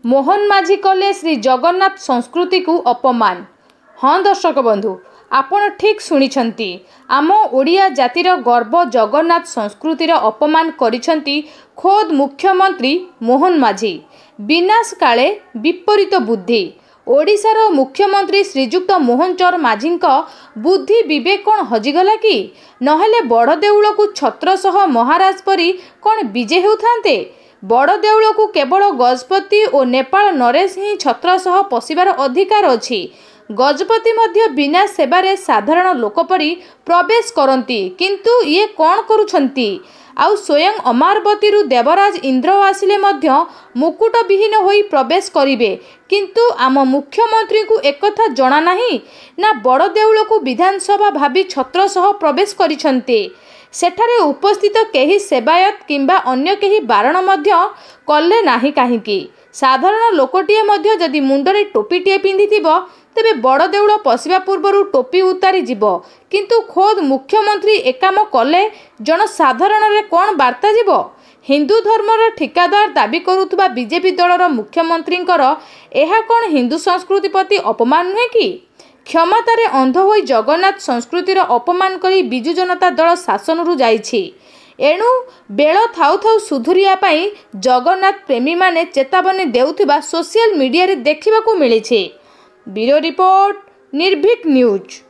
मोहन माझी कले श्री जगन्नाथ संस्कृति को अपमान। हाँ दर्शक बंधु, आपण ठीक सुनिछंती। आम ओडिया जातिर गर्व जगन्नाथ संस्कृतिर अपमान करिछंती खोद मुख्यमंत्री मोहन माझी। विनाश काले विपरीत बुद्धि। ओडिशार मुख्यमंत्री श्रीजुक्त मोहन चर माझींक बुद्धि विवेक कौन हजिगला कि नहेले बड़ देउल को छत्र सह महाराज परी कौन विजे हेउथांते। बड़ देउल को केवल गजपति और नेपाल नरेश ही छत्र सह पशिबार अधिकार अछि। गजपति मध्य बिना सेवारे साधारण लोक परी प्रवेश करती, किंतु ये कौन करुछंती। आउ स्वयं अमारवती देवराज इंद्र आसिले मध्य मुकुट विहीन होई प्रवेश करिवे, किंतु आम मुख्यमंत्री को एकथा जणा नाही ना बड़ देउल को विधानसभा भाभी छत्र सह प्रवेश करिछंती। सेठारे उपस्थित केही सेवायत किंबा अन्य केही बारण मध्य कले नाही काहीकि। साधारण लोकटिए मध्य जदि मुंडरे टोपीटिए पिंधिथिबो तेबे बड़ देउल पशिबा पूर्वरु टोपी उतारी जीवो, किंतु खोद मुख्यमंत्री एकाम कले जन साधारण रे कौन वार्ता जीवो। हिंदू धर्मर ठिकादार दाबी करुथुबा बीजेपी दलर मुख्यमंत्रींकर एहा कौन हिंदू संस्कृति प्रति अपमान नुहे कि। क्षमतारे अंध होई जगन्नाथ संस्कृतिर अपमान करी बिजु जनता दल शासनरु जाइछि। एणु बेल थाउ थाउ सुधुरिया पाई जगन्नाथ प्रेमी माने चेतावनी देउथिबा सोशल मीडिया रे देखिबाकू मिलिछि। ब्यूरो रिपोर्ट, निर्भीक न्यूज।